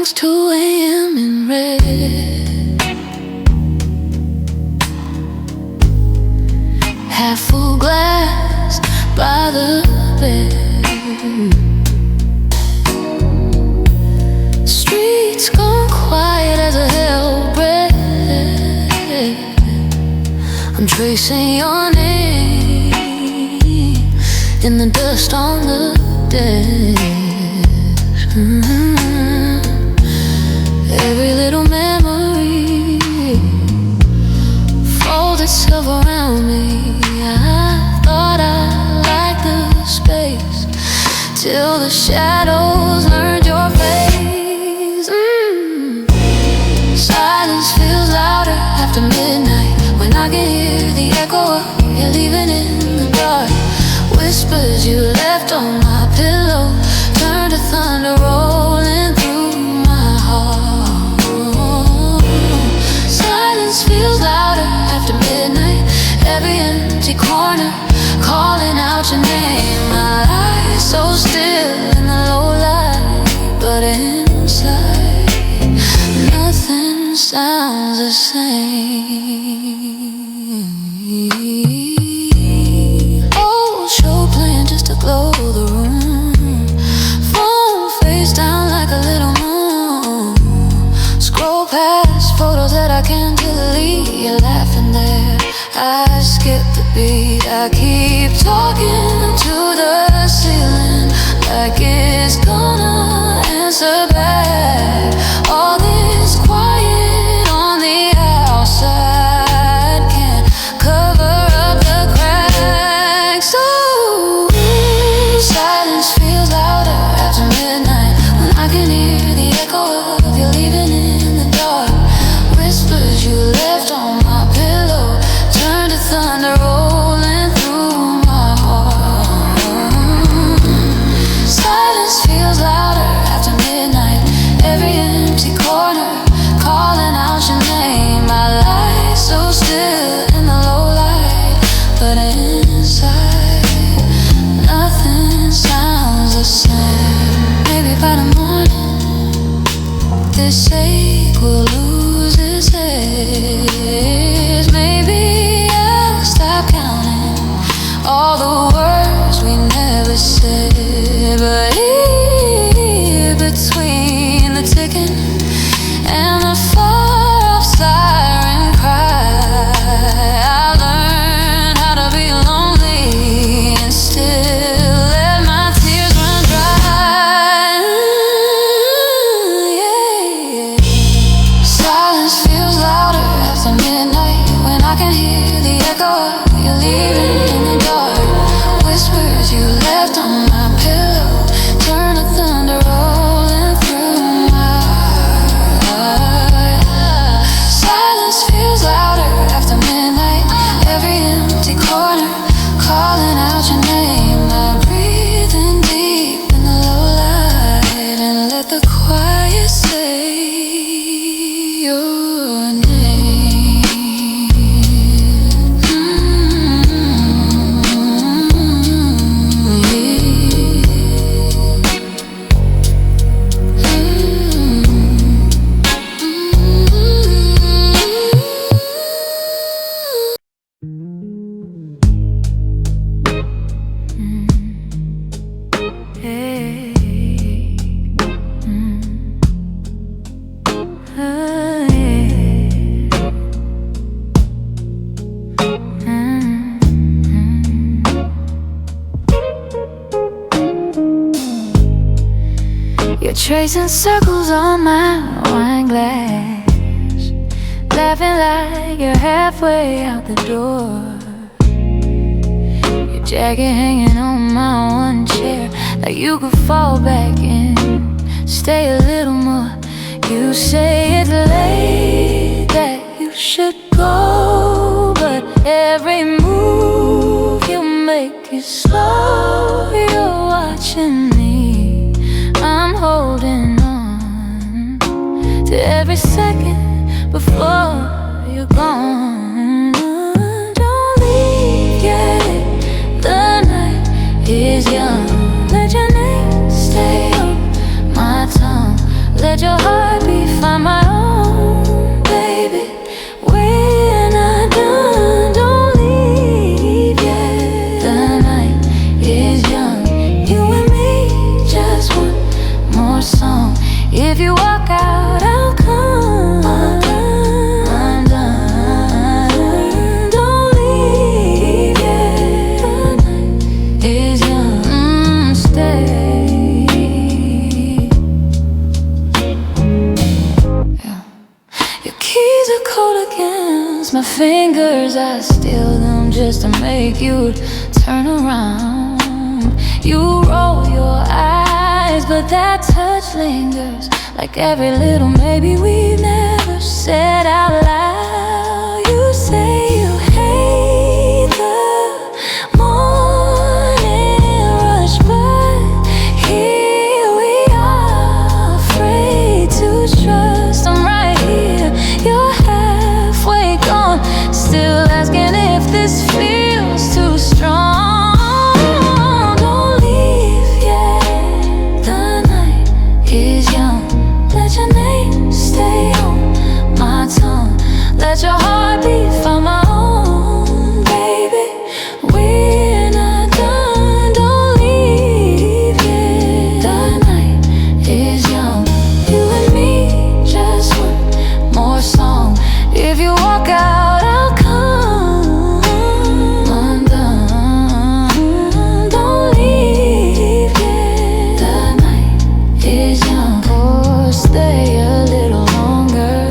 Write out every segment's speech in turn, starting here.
almost 2 a.m. in red. Half full glass by the bed. Streets gone quiet as a hell breath. I'm tracing your name in the dust on the desk. Every little memory folds itself around me. I thought I liked the space till the shadows learned your face. Silence feels louder after midnight, when I can hear the echo of you leaving in the dark. Whispers you left on my pillow turn to thunder rolling through my heart. Silence feels louder after midnight, every empty corner calling out your name. My eyes so still in the low light, but inside nothing sounds the same. Old show playing just to glow the room. Phone face down like a little moon. Scroll past photos that I can't delete. You're laughing there, I skip the beat. I keep talking to the ceiling like it's gonna answer back. All this quiet on the outside can't cover up the cracks. Oh, silence feels louder after midnight, when I can hear the echo of you leaving in the dark. Whispers you left on my pillow turn to thunder rolling through my heart. Silence feels louder after midnight, every empty corner calling out your name. I lie so still in the low light, but inside nothing sounds the same. Maybe by the morning this ache will lose its edge. Maybe I'll stop counting all the words we never said. But here between the ticking and the far-off siren cry, I learned how to be lonely and still let my tears run dry. Yeah. Silence feels louder after midnight, when I can hear the echo of you leaving in the dark. Whispers you left on my pillow turn to thunder rolling through my heart. Silence feels louder after midnight, every empty corner calling out your name. I breathe in deep in the low light and let the quiet say your name. You're tracing circles on my wine glass, laughing like you're halfway out the door. Your jacket hanging on my one chair, like you could fall back in, stay a little more. You say it's late, that you should go, but every move you make is slow. You're watching me, I'm holding on to every second before you're gone. Don't leave yet, the night is young. Let your name stay on my tongue, let your heart I steal them just to make you turn around. You roll your eyes, but that touch lingers, like every little maybe we've never said out loud. You say you hate the morning rush, but here we are, afraid to trust. I'm right here, you're halfway gone, still asking if this feels too strong. Let your heartbeat find my own, baby. We're not done, don't leave yet. The night is young, you and me, just one more song. If you walk out, I'll come undone. Don't leave yet. The night is young, or stay a little longer.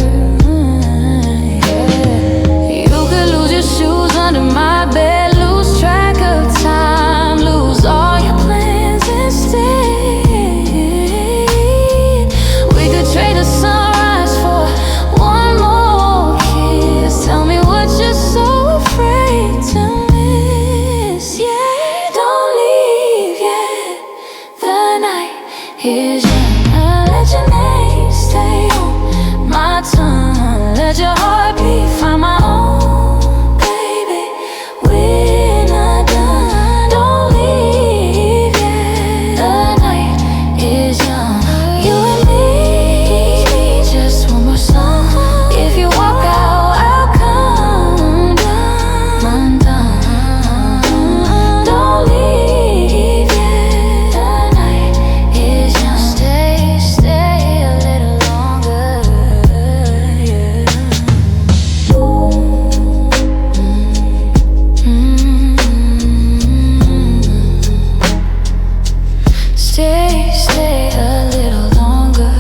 Under my bed, lose track of time, lose all your plans instead. We could trade the sunrise for one more kiss. Tell me what you're so afraid to miss. Yeah, don't leave yet. The night is young. I'll let your name stay on my tongue. Let your heartbeat find my own. Stay a little longer.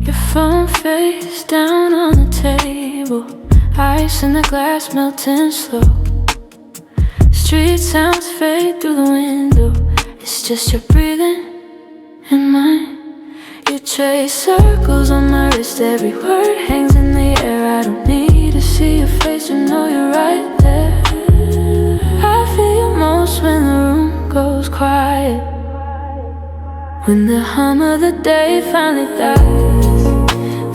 Your phone face down on the table, ice in the glass melting slow. Street sounds fade through the window, it's just your breathing and mine. You chase circles on my wrist, every word hangs in the air. I don't need to see your face, you know you're right there. I feel you most when the room goes quiet, when the hum of the day finally dies,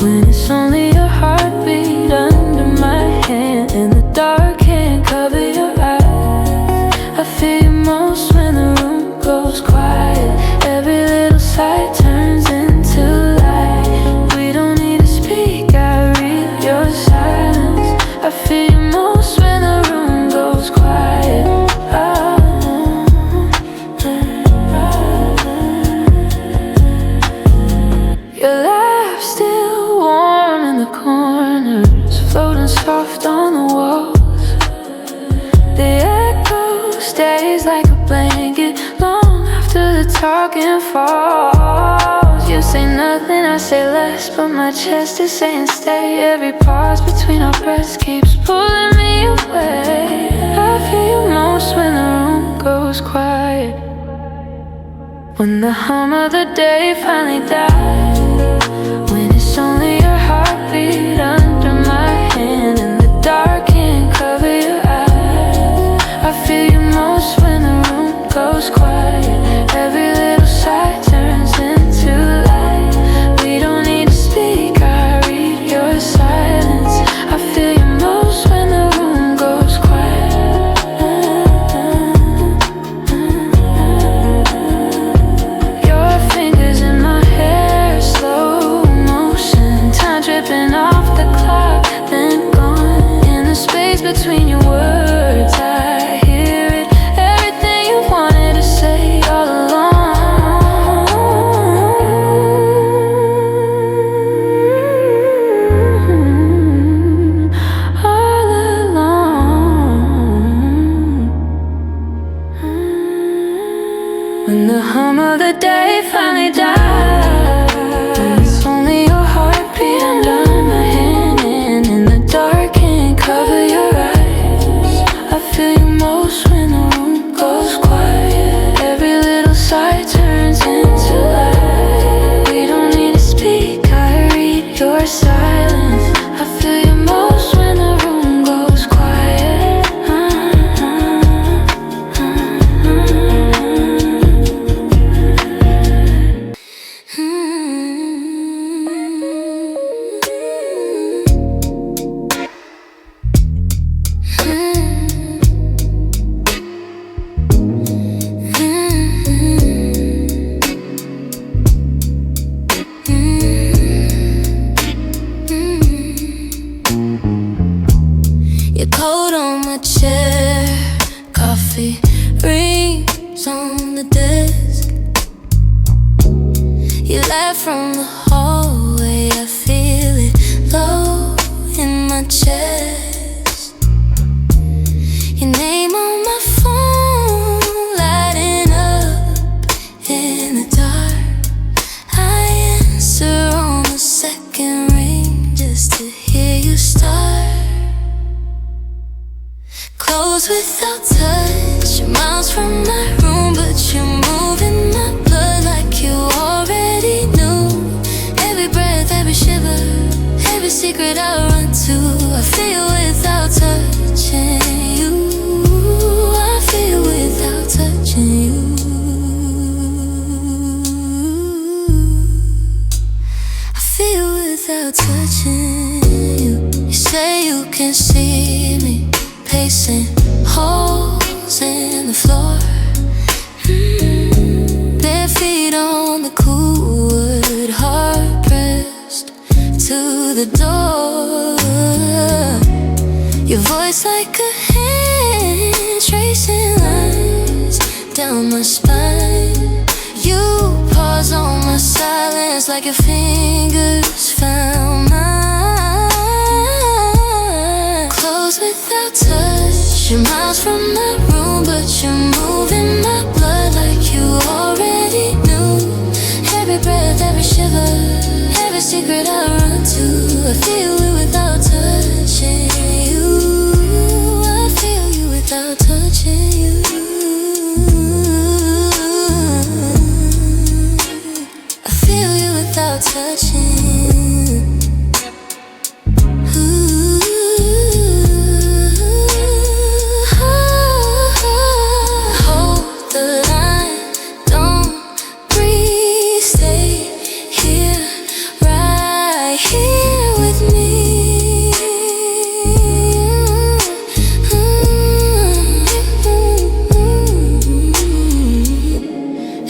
when it's only your heartbeat under my hand and the dark can't cover your eyes. I feel you most when the room goes quiet, every little sight turns into light. We don't need to speak, I read your silence. I feel you most when the room goes quiet. Your laugh still warm in the corners, floating soft on the walls. The echo stays like a blanket long after the talking falls. You say nothing, I say less, but my chest is saying stay. Every pause between our breaths keeps pulling me away. I feel you most when the room goes quiet, when the hum of the day finally dies, when it's only your heartbeat under my hand and the dark can't cover your eyes. I feel you most when the room goes quiet, every little sigh turns into light. We don't need to speak, I read your silence. I feel you most when the room goes quiet. Your fingers in my hair, finally die. It's only your heartbeat under my hand, and in the dark can't cover your eyes. I feel you most when the room goes quiet. Every little sigh turns into light. We don't need to speak, I read your silence. I feel you most when the room goes quiet. Your coat on my chair, coffee rings on the desk. You laugh from the hallway, I feel it low in my chest. Your name on my phone, lighting up in the dark. I answer on the second ring just to hear you start. Close without touch, you're miles from my room, but you're moving my blood like you already knew. Every breath, every shiver, every secret I run to. I feel without touching you. I feel without touching you. I feel without touching you. You say you can see me pacing holes in the floor. Bare feet on the cool wood, heart pressed to the door. Your voice like a hand tracing lines down my spine. You pause on my silence like your fingers found mine. Close without touch, you're miles from the room, but you're moving my blood like you already knew. Every breath, every shiver, every secret I run to. I feel it without touching you. I feel you without touching you. I feel you without touching you.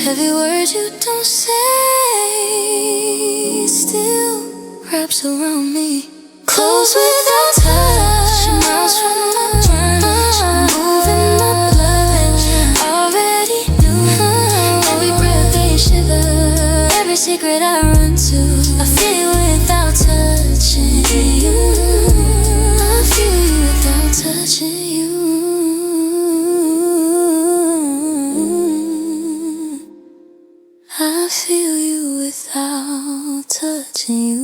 Every word you don't say still wraps around me. Close without touch, miles from my brain, moving my blood. Already knew every breath they shiver, every secret I run to. I feel without touching you. I feel you without touching you. I feel you without touching you.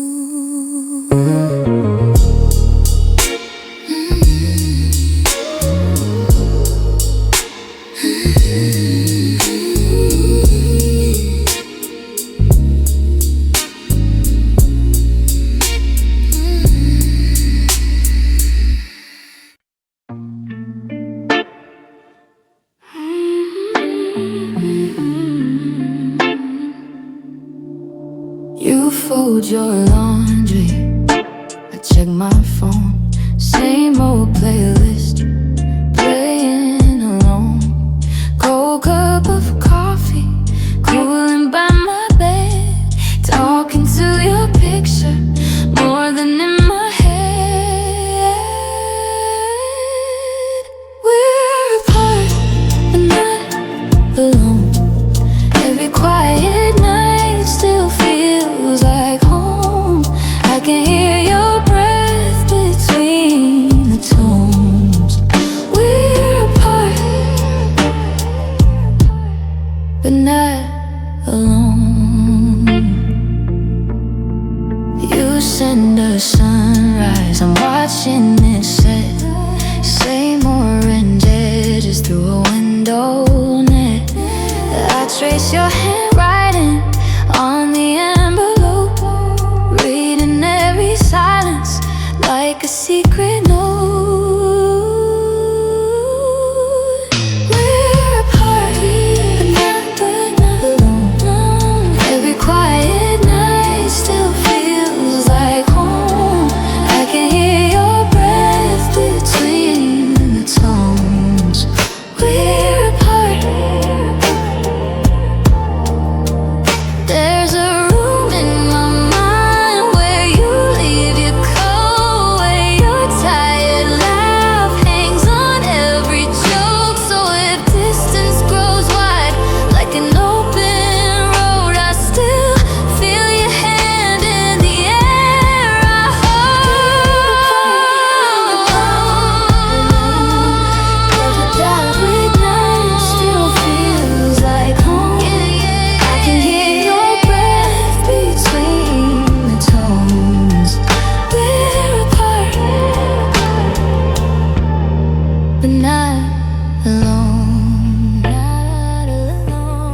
You fold your laundry, I check my phone. Same old playlist, playing alone. Cold cup of coffee, cooling by my bed. Talking to your picture, more than in my head. We're apart, but not alone. Every quiet night still feels like home. send a sunrise, I'm watching it set. Same orange edges through a window net. I trace your handwriting on the envelope, reading every silence like a secret note. We're apart, but not alone. Every quiet night still feels like home. I can hear your breath between the tones. We're apart. There's a room in my mind where you leave your coat, where your tired laugh hangs on every joke. So if distance grows wide like an open road, I still feel your hand in the air. I hope the dark midnight still feels like home. I can hear your breath between the tones. We're apart, but not alone. Not alone.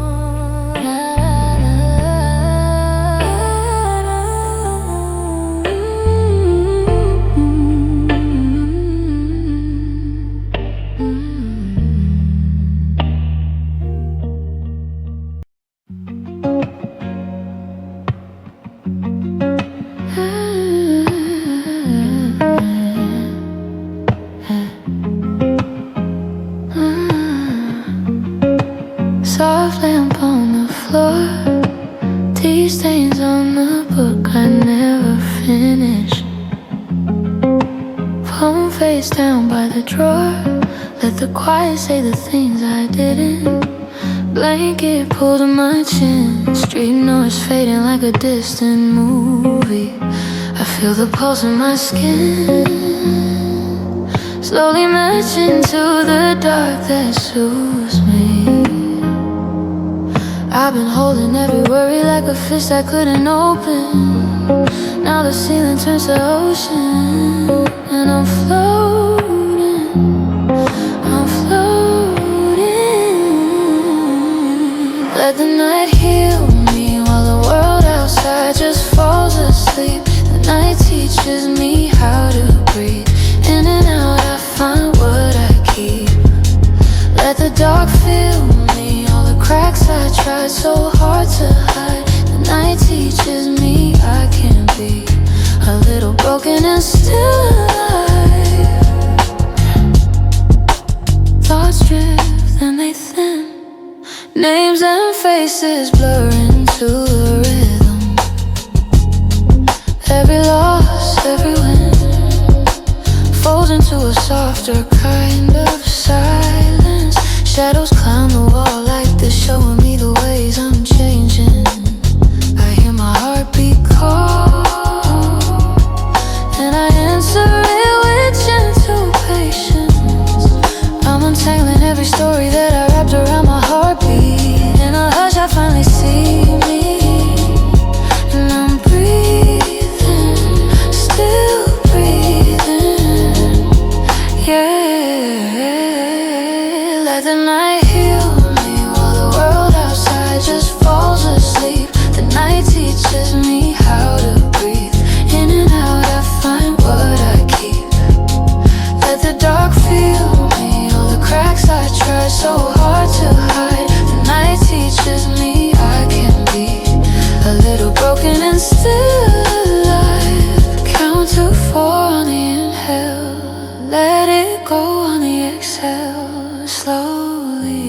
Soft lamp on the floor, tea stains on the book I never finished. Phone face down by the drawer, let the quiet say the things I didn't. Blanket pulled to my chin, street noise fading like a distant movie. I feel the pulse in my skin, slowly matching to the dark that soothes me. I've been holding every worry like a fist I couldn't open. Now the ceiling turns to ocean, and I'm floating, I'm floating. Let the night heal me while the world outside just falls asleep. The night teaches me how to breathe. In and out I find what I keep. Let the dark fill me, all the cracks I tried so hard to hide. The night teaches me I can be a little broken and still alive. Thoughts drift and they thin, names and faces blur into the rhythm. Every loss, every win folds into a softer kind of silence. Shadows climb the wall like they're showing me the ways I'm changing. I hear my heartbeat call, and I answer it with gentle patience. I'm untangling every story that I wrapped around my heartbeat. In a hush I finally see me, and I'm breathing, still breathing. Yeah, let the night heal me while the world outside just falls asleep. The night teaches me how to breathe. In and out I find what I keep. Let the dark feel me, all the cracks I try so hard to hide. The night teaches me I can be a little broken and still alive. Count to 4 on the inhale, let it go on the exhale. Slowly,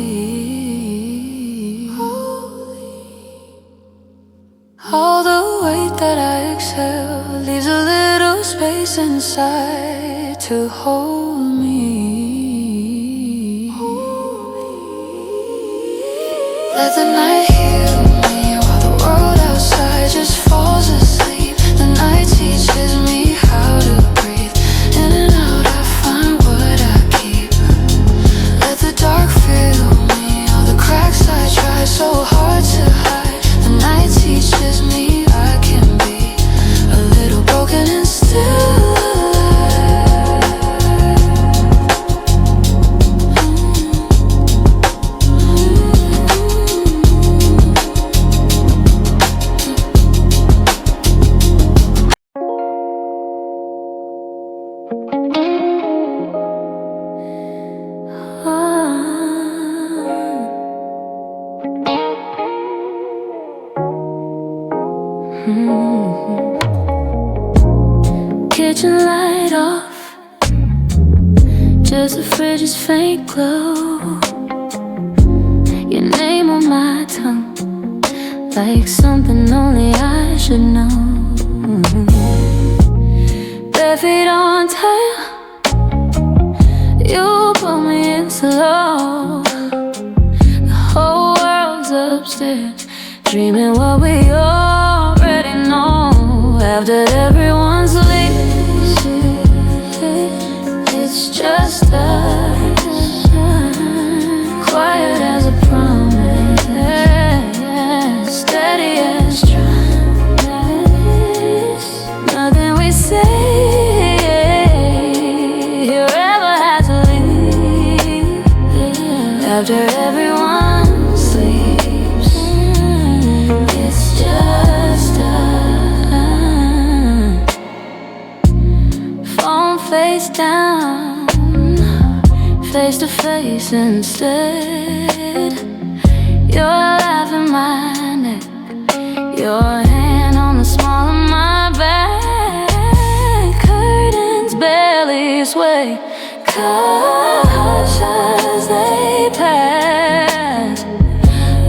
all the weight that I exhale leaves a little space inside to hold me. Let the night heal me while the world outside just falls asleep. The night teaches me how to breathe. In and out I find what I keep. Let the dark fill me, all the cracks I try so hard to hide. The night teaches me I can be a little kitchen light off, just the fridge's faint glow. Your name on my tongue, like something only I should know. Bare feet on tile, you pull me in slow. The whole world's upstairs, dreaming what we already know. After everyone sleeps, it's just us, quiet as a promise, steady as trust. Nothing we say ever has to leave. After everyone sleeps, it's just us. Phone face down, face to face instead. Your laugh in my neck, your hand on the small of my back. Curtains barely sway, cautious they pass.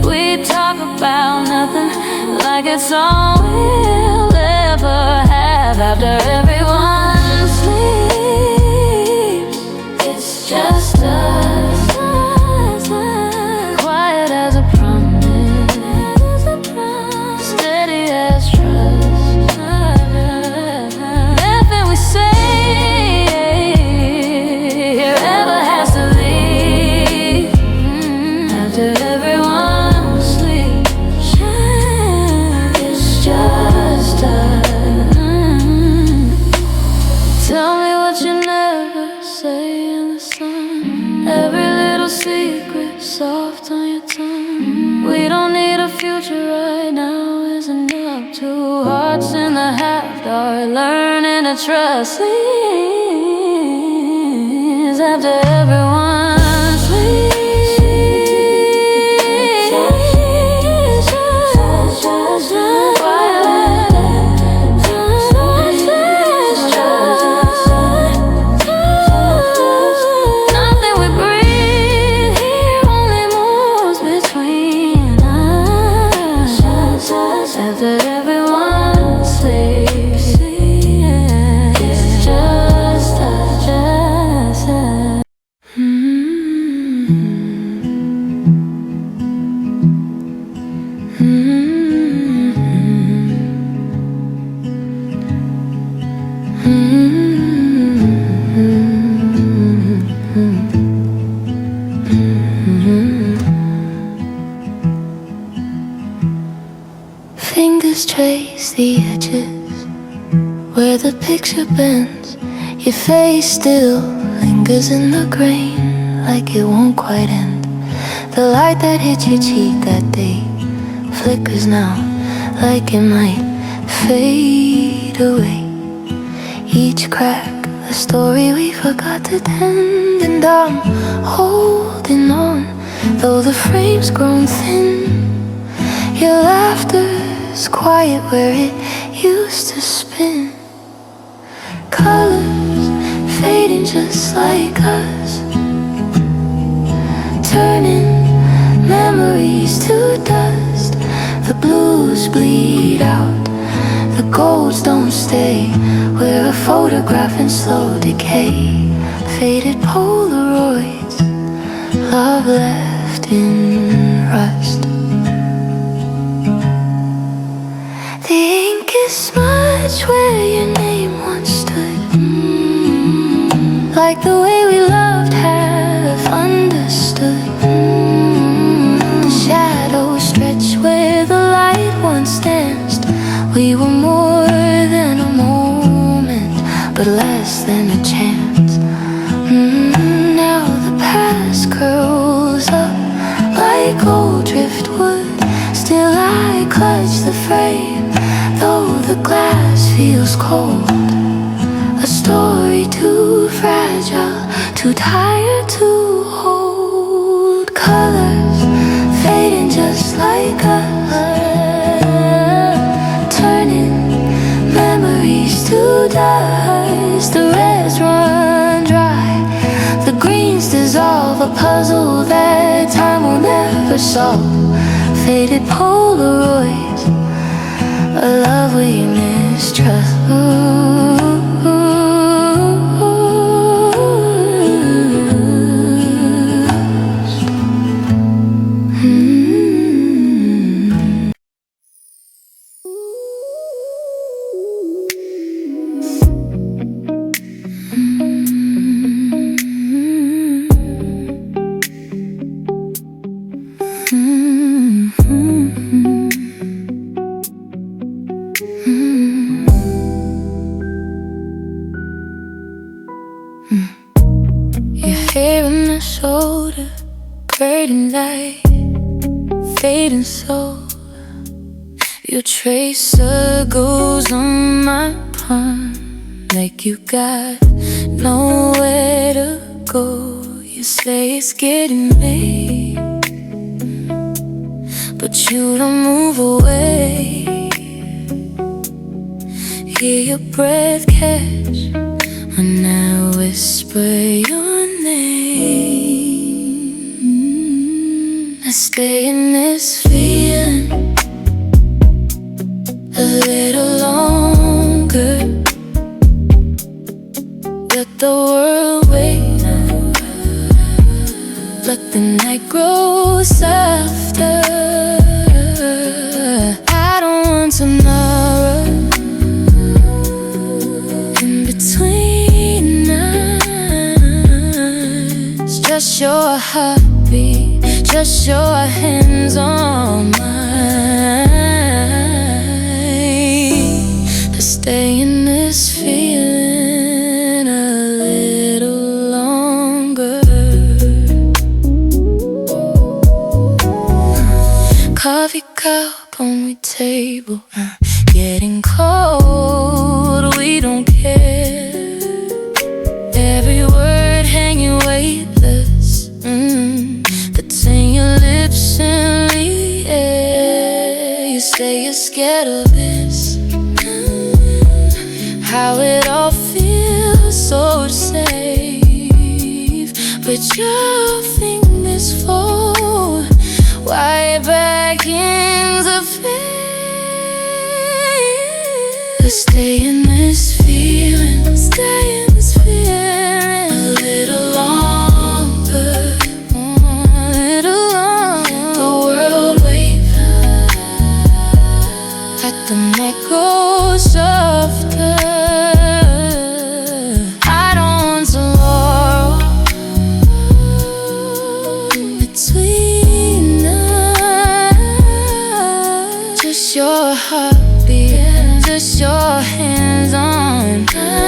We talk about nothing, like it's all we'll ever have. After everyone sleeps, it's just us, quiet as a promise, steady as trust. Nothing we say ever has to leave. After everyone sleeps, it's just us. Tell me what you never say in the sun. Every little secret soft on your tongue. We don't need a future right now, isn't up. Two hearts in the half are learning to trust these. After everyone sleeps, nothing we breathe here only moves between us. After everyone sleeps, it's just us, just us. Fingers trace the edges where the picture bends. Your face still lingers in the grain, like it won't quite end. The light that hit your cheek that day flickers now, like it might fade away. Each crack, a story we forgot to tend. And I'm holding on, though the frame's grown thin. Your laughter's quiet where it used to spin. Colors fading just like us, turning memories to dust. The blues bleed out, the golds don't stay. We're a photograph in slow decay. Faded Polaroids, love left in rust. The ink is smudged where your name once stood, like the way we loved have understood. The shadows stretch where the light once danced. We were more than a moment, but less than a chance. Now the past curls up like old driftwood. Still I clutch the frame, though the glass feels cold. A story too fragile, too tired to hold. Colors fading just like us, turning memories to dust. dies, the reds run dry, the greens dissolve, a puzzle that time will never solve. Faded Polaroids, a love we mistrust. Your hair on my shoulder, burning light, fading soul. Your tracer goes on my palm, like you got nowhere to go. You say it's getting late, but you don't move away. Hear your breath catch when I whisper your name. I stay in this feeling a little longer. Let the world wait, let the night grow softer. I don't want tomorrow in between us. Just your heartbeat, just your hands on mine. To stay in this feeling a little longer. Coffee cup on the table, getting cold, we don't care. Every word hanging weightless, that's in your lips and the air. You say you're scared of this, how it all feels so safe, but your fingers fold right back in the face. Stay in this feeling, stay in this feeling a little longer, a little longer. The world waits, let the night grow softer. I don't want tomorrow between us. Just your heartbeat, just your hands on mine.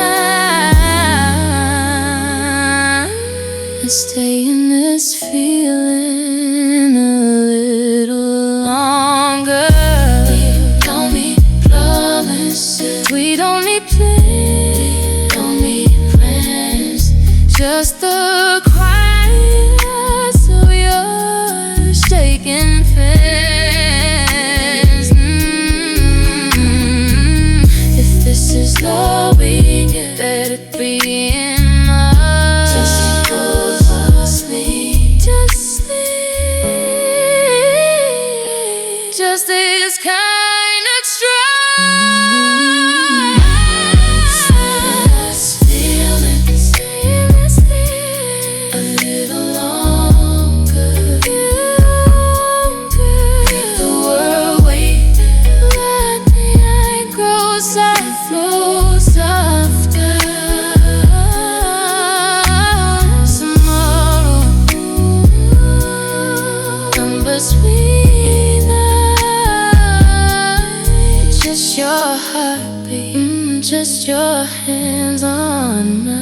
Stay in this feeling a little longer. We don't need promises, we don't need plans, don't need friends. Just the cries of your shaking fans. If this is love, we get better being us. Just go sleep, just sleep, just this kind of trust. Feeling, stay a little longer. Let the world wait, let the night grow softer. Tomorrow, numbers we night. Just your heartbeat, just your hands on mine.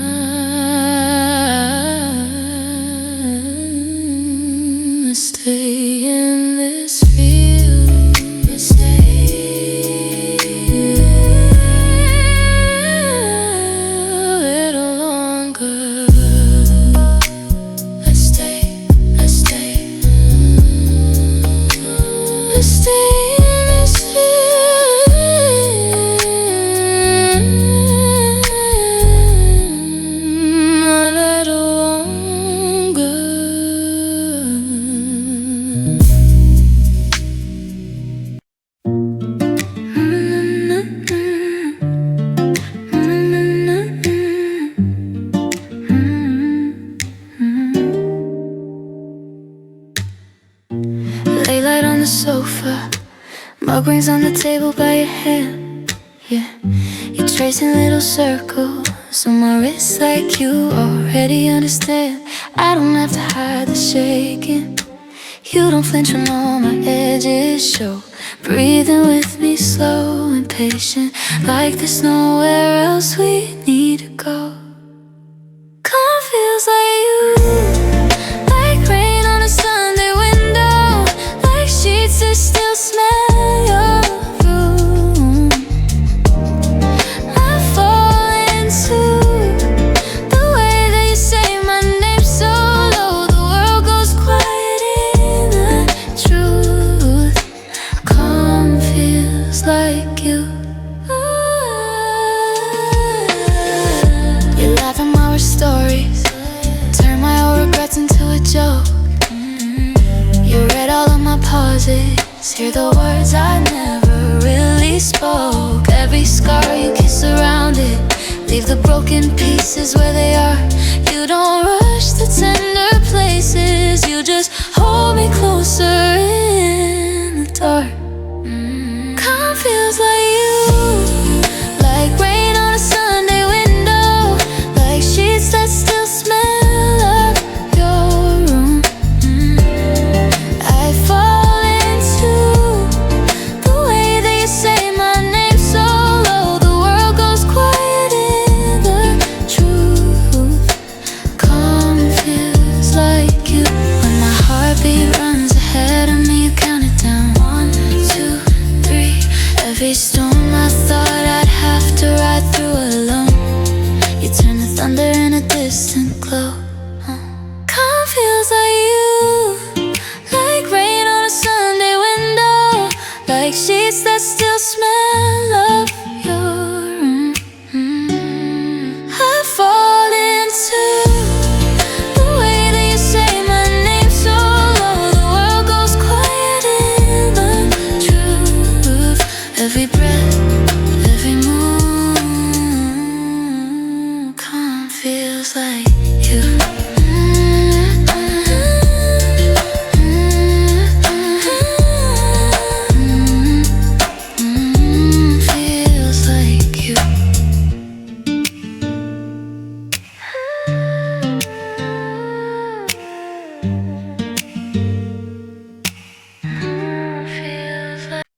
Stay in this feeling, stay a little longer. Let's stay, let's stay, let's stay in this feeling. Dog rings on the table by your hand. Yeah, you're tracing little circles on my wrist like you already understand. I don't have to hide the shaking. You don't flinch when all my edges show. Breathing with me slow and patient, like there's nowhere else we need to go. Calm feels like you, like rain on a Sunday window, like sheets that still smell your room. I fall into the way that you say my name so low. The world goes quiet in the truth. Calm feels like you. You laugh at my worst stories, turn my old regrets into a joke. You read all of my pauses, hear the words I never really spoke. Every scar you kiss around it, leave the broken pieces where they are. You don't rush the tender places, you just hold me closer in the dark. Calm feels like you, like rain on a Sunday window, like sheets that still smell of your room. I fall into the way that you say my name so low. The world goes quiet in the truth. Calm feels like you. When my heartbeat runs ahead of me, you count it down. 1, 2, 3. Every storm I thought I'd have to ride through alone, you turn the thunder in a distant glow. Calm feels like you, like rain on a Sunday window, like sheets that still smell of your room. I fall into the way that you say my name so low. The world goes quiet in the truth. Every breath, every move, calm feels like you. Feels like you. Feels like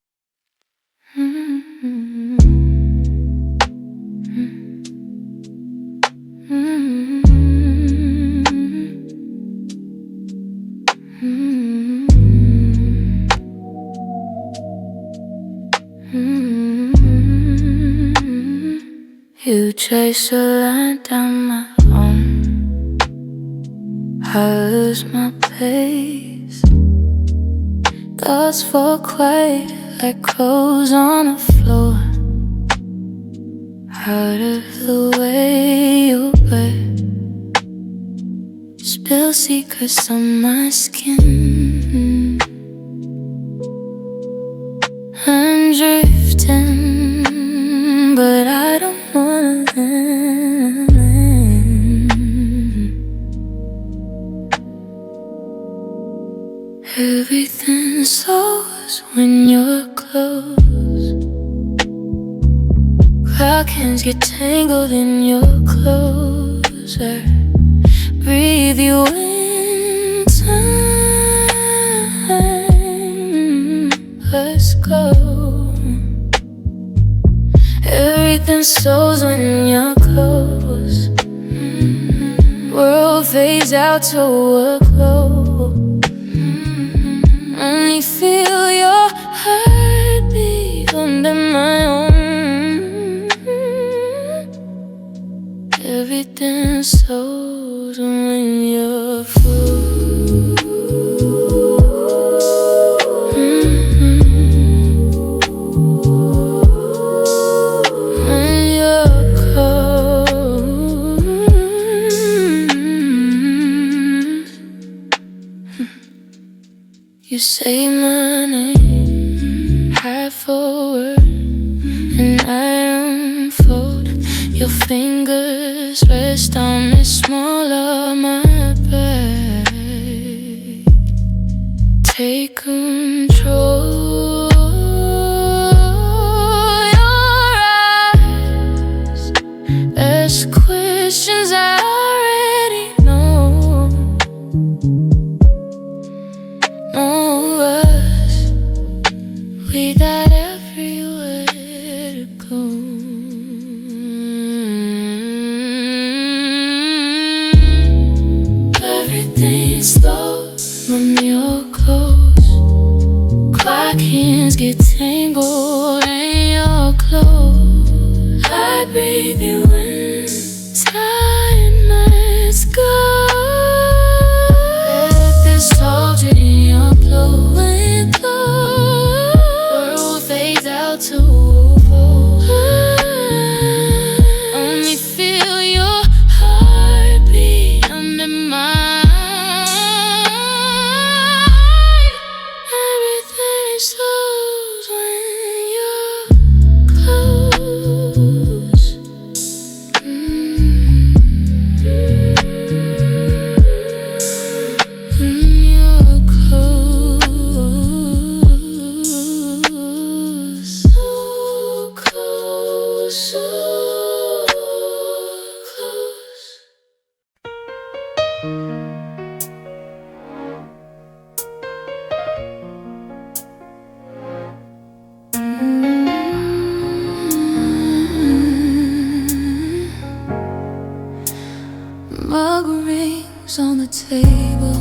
you trace a line down my arm, I lose my pace. Thoughts fall quiet like crows on the floor, out of the way you were. Spill secrets on my skin. I'm drifting, but I don't wanna land. Everything slows when you're close. Cloud hands get tangled in your clothes. I breathe you in time. Let's go. Everything slows when you're close. World fades out to a glow. Only feel your heartbeat under my own. Everything slows when you're full. When you're close, you say my name, half forward, and I unfold. Your fingers rest on the small of my back. Take control. ask questions I already know. No rush, we got everywhere to go. Everything slows when you're close. Clock hands get tangled in your clothes. I breathe you in, time nights go. Let this torture in your clothes. When the world fades out to a fold, only feel your heartbeat under mine. Everything slows when you're close. When you're close, so close, so close. Mug rings on the table,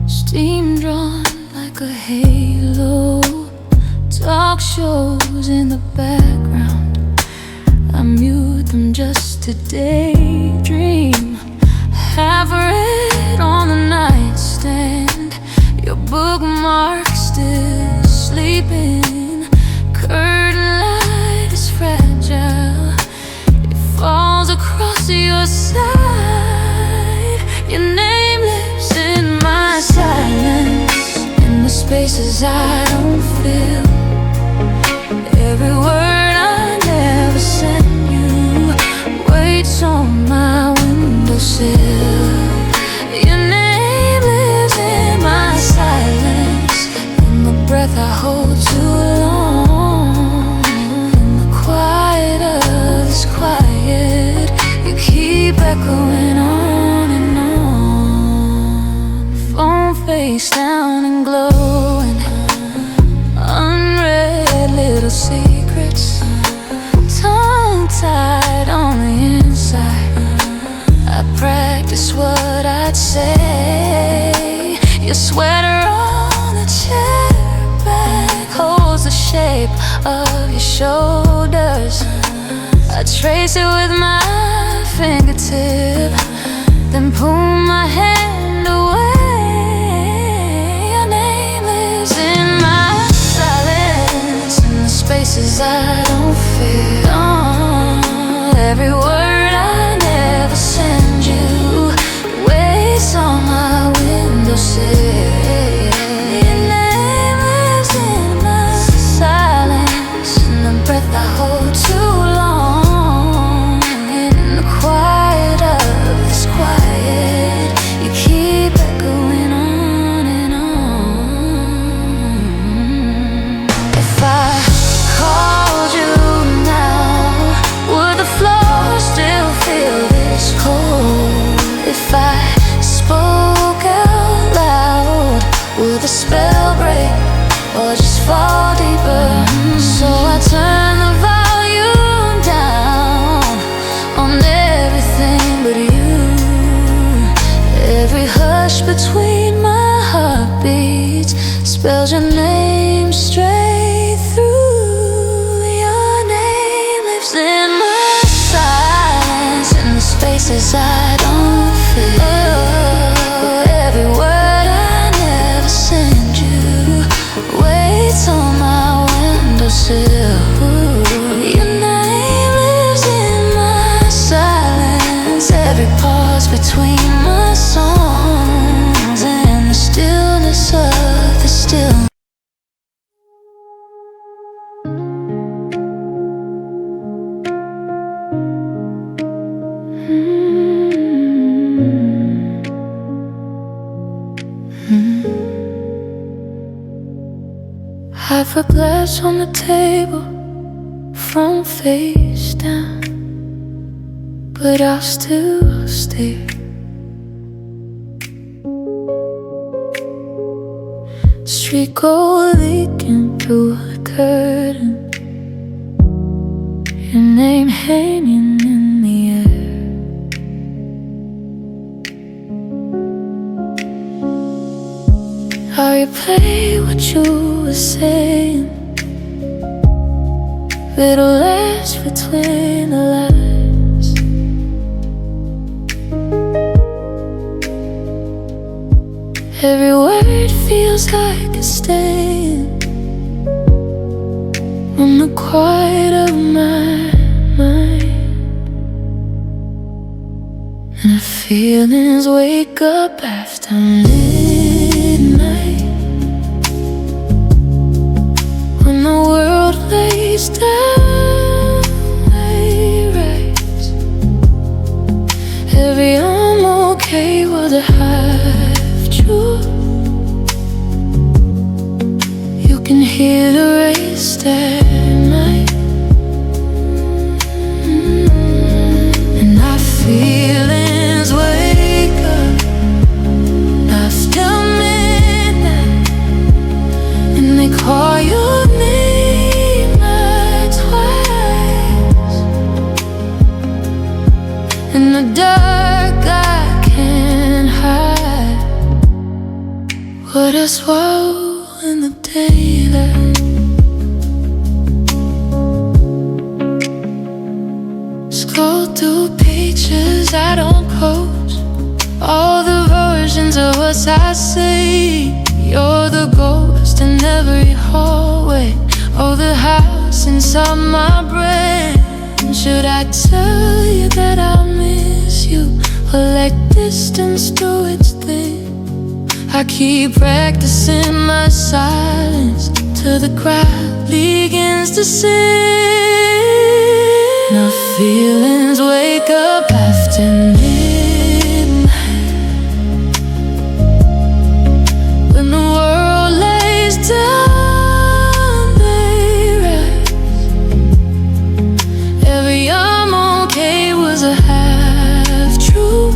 steam drawn like a halo. Talk shows in the background, I mute them just to daydream. Have read on the nightstand, your bookmark still sleeping. Curtain light is fragile, it falls across your side. Your name lives in my silence, in the spaces I don't feel. Every word I never sent you waits on my windowsill. Your name lives in my silence, in the breath I hold too long. In the quiet of this quiet, you keep echoing on and on. Phone face down and glowing, unread little secrets, tongue-tied on the inside. I practice what I'd say. Your sweater on the chair back holds the shape of your shoulders. I trace it with my fingertip, then pull my hand away. Your name lives in my silence, in the spaces I don't feel. Every word I never send you waits on my windowsill. Your name lives in my silence, in the breath I hold too long. In the quiet of this quiet, you keep echoing on and on. If I called you now, would the floor still feel this cold? If I spoke out loud, would the spell break or just fall deeper? So I turn the volume down on everything but you. Every hush between my heartbeats spells your name straight through. Your name lives in my silence, in the spaces I don't feel. Every word I never send you waits on my windowsill. Your name lives in my silence, every pause between my songs, and the stillness of the still. Half a glass on the table, front face down. but I'll still stare. Street gold leaking through the curtain, your name hanging in the air. I replay what you were saying, little less between the lines. Every word feels like it's staying in the quiet of my mind, and the feelings wake up after midnight, when the world lays down, they rise. Every I'm okay was a half truth. You can hear the race that night, and our feelings wake up after midnight, and they call your name like twice. In the dark I can't hide what I swallow in the daylight. Scroll through pages I don't close, all the versions of us I say. You're the ghost in every hallway, oh, the house inside my brain. Should I tell you that I miss you, or let distance do its thing? I keep practicing my silence till the crowd begins to sing. Now feelings wake up after midnight, when the world lays down, they rise. Every I'm okay was a half truth.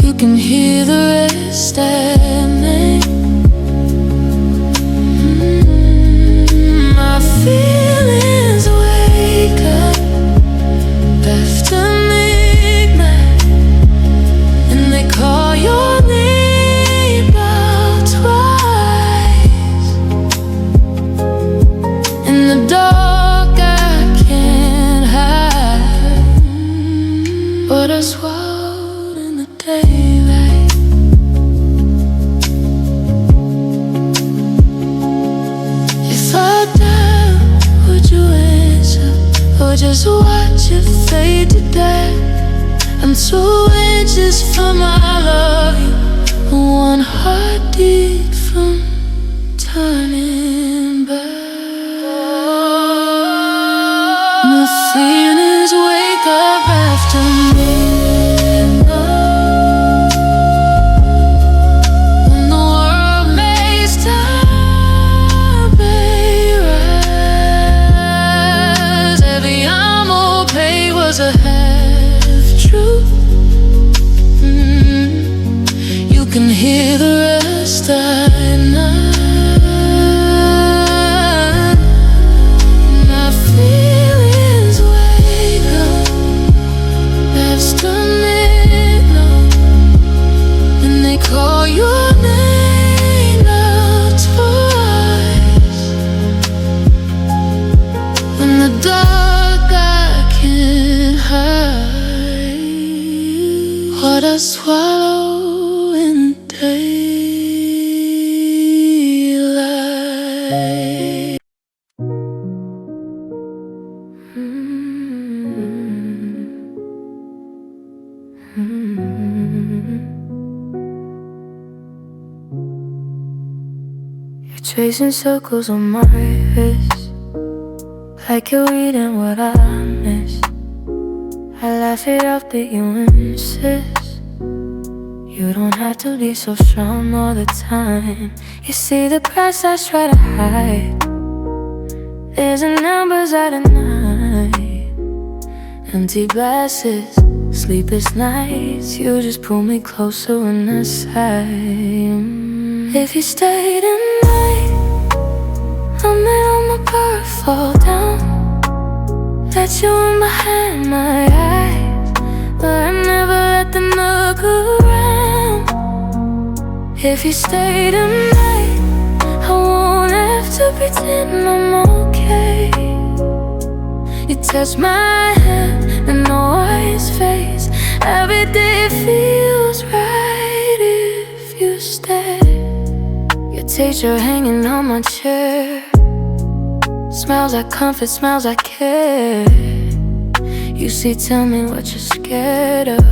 You can hear the rest at night. My feelings wake up after midnight, and they call your name out twice. In the dark I can't hide what I swallowed in the daylight. If I die, would you answer, or just watch it fade to death? I'm 2 inches from I love you, one heartbeat from turning back. My feelings wake up after midnight, when the world makes time, they rise. Every I'm okay was a half truth. You can hear the rest at night. My feelings wake up after midnight, and they call your name out twice. In the dark I can't hide what I swallow in daylight. You're tracing circles on my wrist, like you're reading what I miss. I laugh it off that you insist. You don't have to be so strong all the time. You see the price I try to hide. There's a numbers out at night. Empty glasses, sleepless nights. You just pull me closer when I sigh. If you stay tonight, I'll make all my guard fall down. Let you in behind my eyes, but I never let them look around. If you stay tonight, I won't have to pretend I'm okay. You touch my hand and no eyes face. Every day feels right if you stay. Your teacher hanging on my chair. Smells like comfort, smells like care. You see, tell me what you're scared of.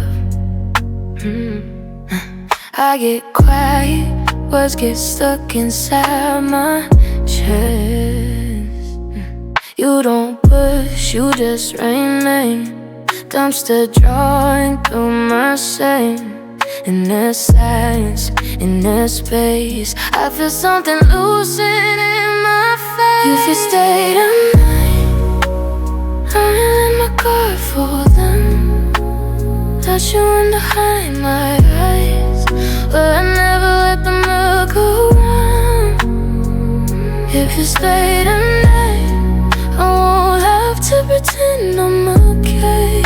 I get quiet, words get stuck inside my chest. You don't push, you just remain. Dumpster drawing through my shame. In the silence, in the space, I feel something loosen in my face. If you stay tonight, I'll let my guard fall down. Touch you in behind my eyes, but I never let them look around. If you stay tonight, I won't have to pretend I'm okay.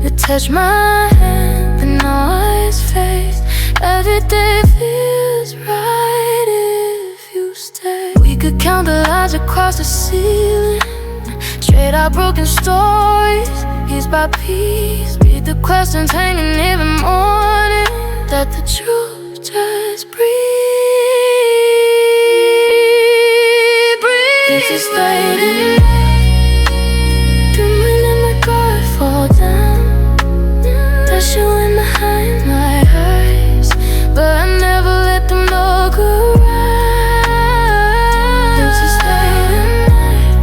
You touch my hand and no eyes face. Every day feels right if you stay. We could count the lines across the ceiling, trade our broken stories piece by piece. Read the questions hanging every morning. Let the truth just breathe, breathe. If you stay tonight, then we let my guard fall down. Touch you in behind my eyes, but I never let them look around. If you stay tonight,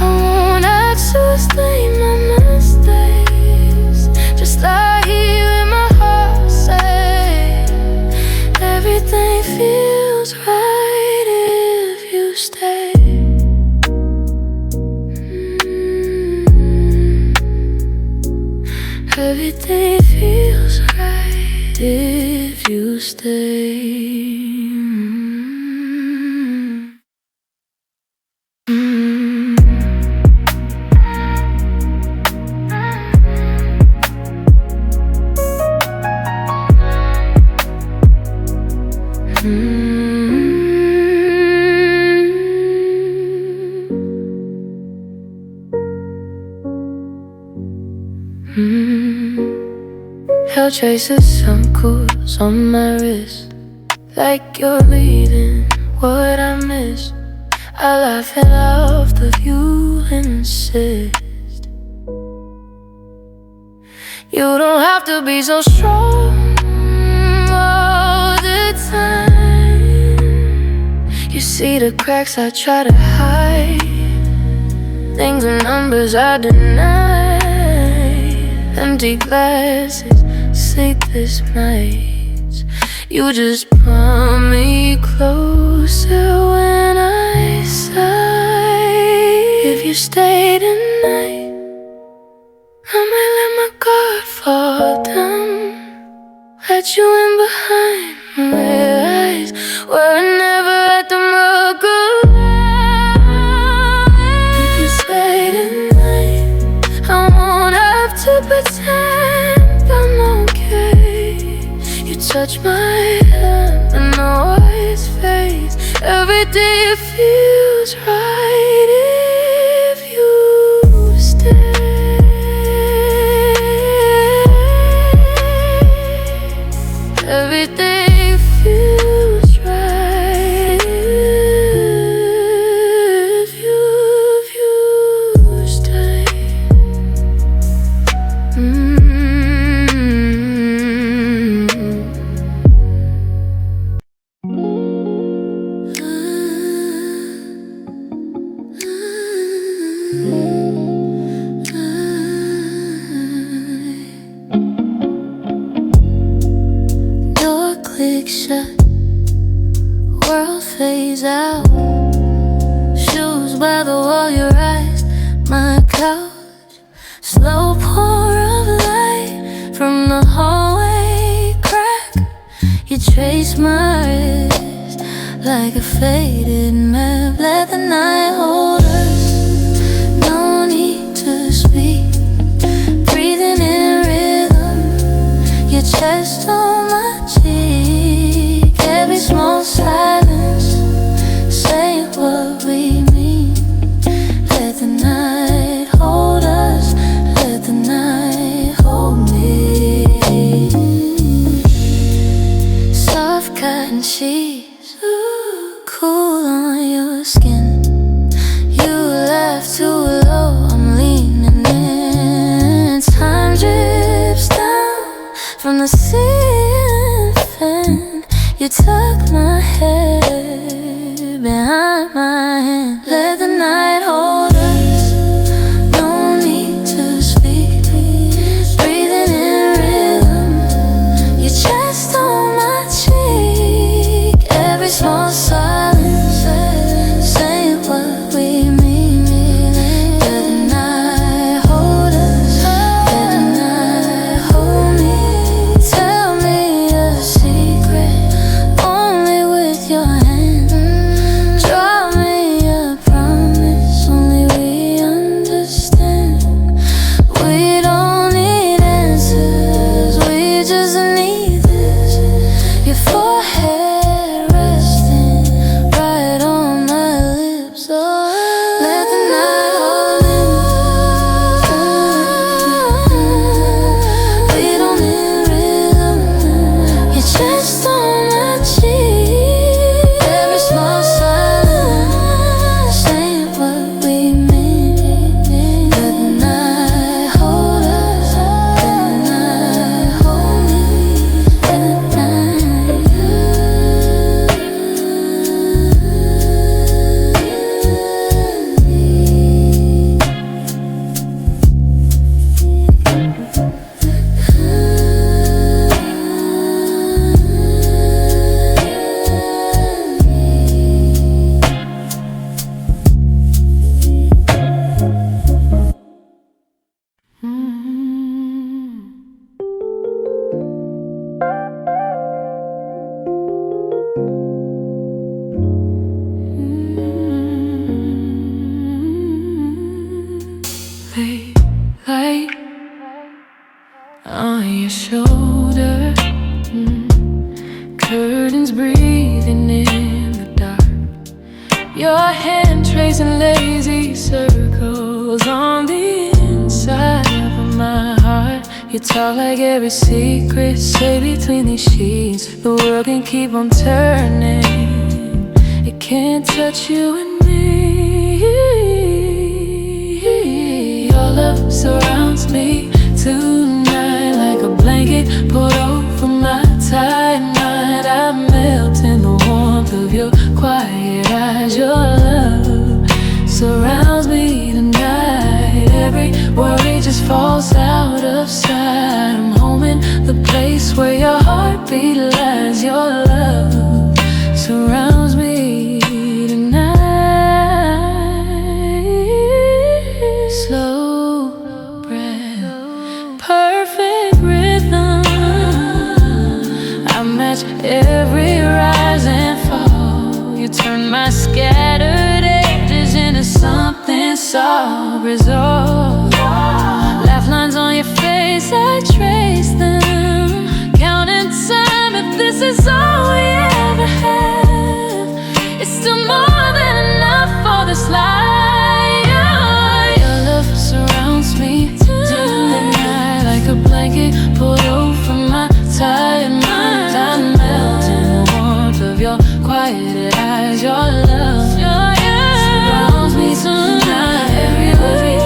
I won't have to explain my mistakes. Just lie here in my heart, say everything feels right if you stay. Everything feels right if you stay. Hell traces, uncles on my wrist, like you're leaving what I miss. I laugh it off if you insist. You don't have to be so strong all the time. You see the cracks I try to hide, things and numbers I deny. Empty glasses, sleepless nights. You just pull me closer when I sigh. If you stay tonight, I might let my guard fall down. Let you in behind my eyes, where I never let them look around. If you stay tonight, I won't have to pretend I'm okay. You touch my hand and no eyes face. Every day it feels right if you stay. Everything feels right if you stay. Door clicks shut, world fades out. Shoes by the wall, your eyes, my couch. Slow pour of light from the hallway crack. You trace my wrist like a faded map. Let the night hold us, no need to speak. Breathing in rhythm, your chest on my cheek. Every small silence saying what we mean. Let the night hold us, let the night hold me. Soft cotton sheets, cool on your skin. You laugh too low, I'm leaning in. Time drips down from the ceiling fan. You tuck my head behind my hand. Let the night hold us, no need to speak. Breathing in rhythm, your chest on my cheek. Every small silence saying what we mean. Let the night hold us, let the night hold me. Tell me a secret, only with your hand. Draw me a promise, only we understand. We don't need answers, we just need this. Your forehead resting right on my lips. Oh, let the night hold it. We don't need rhythm, your chest on my cheek. Every small silence saying what we mean. Let the night hold us, let the night hold me. Let the night. Lay light on your shoulder, curtains breathing in the dark. Your hand tracing lazy circles on the inside of my heart. You talk like every secret say between these sheets. The world can keep on turning, it can't touch you and me. Your love surrounds me tonight like a blanket pulled over my tired mind. I melt in the warmth of your quiet eyes. Your love surrounds me tonight. Every worry just falls out of sight. I'm home in the place where your heartbeat lies. Your love surrounds me tonight. Slow breath, perfect rhythm. I match every rise and fall. You turn my scattered edges into something soft, resolve. Lifelines on your face, I trace them, counting time. If this is all we ever have, it's still more than enough for this life. Your love surrounds me tonight like a blanket pulled over my tired mind. I melt in the warmth of your quiet eyes. Your love surrounds me tonight. Every worry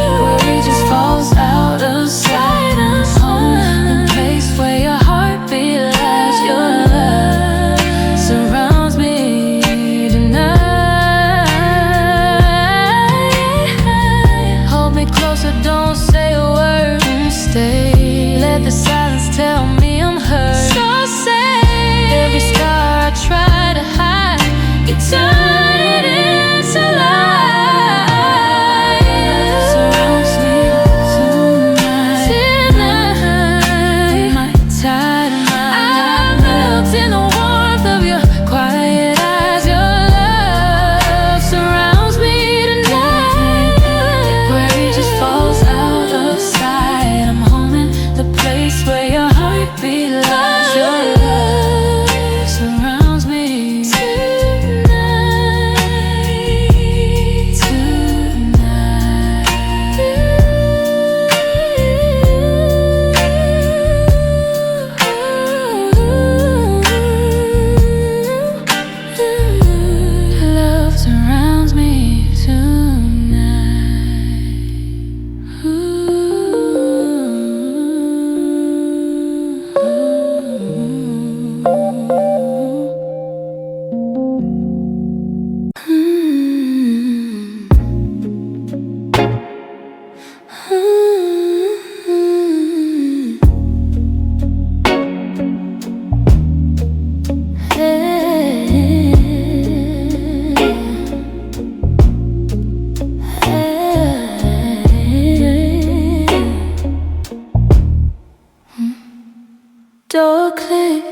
Door click,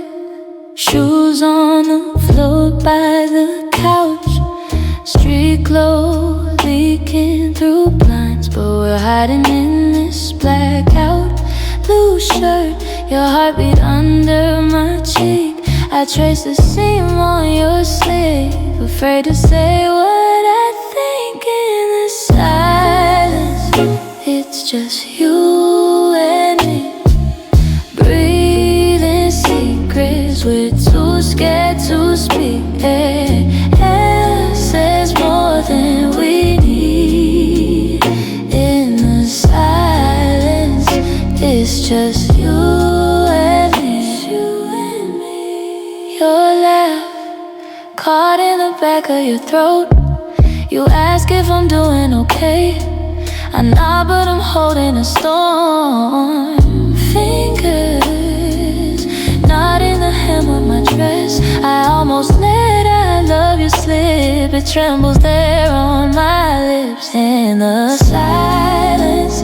shoes on the floor by the couch. Street glow leaking through blinds, but we're hiding in this blackout. Blue shirt, your heartbeat under my cheek. I trace the seam on your sleeve, afraid to say what I think in the silence. It's just you and me, breathing secrets. We're too scared to speak. Air says more than we need. In the silence, it's just you and me. Your laugh caught in the back of your throat. You ask if I'm doing okay. I nod, but I'm holding a storm. Fingers not in the hem of my dress. I almost let I love you slip. It trembles there on my lips. In the silence,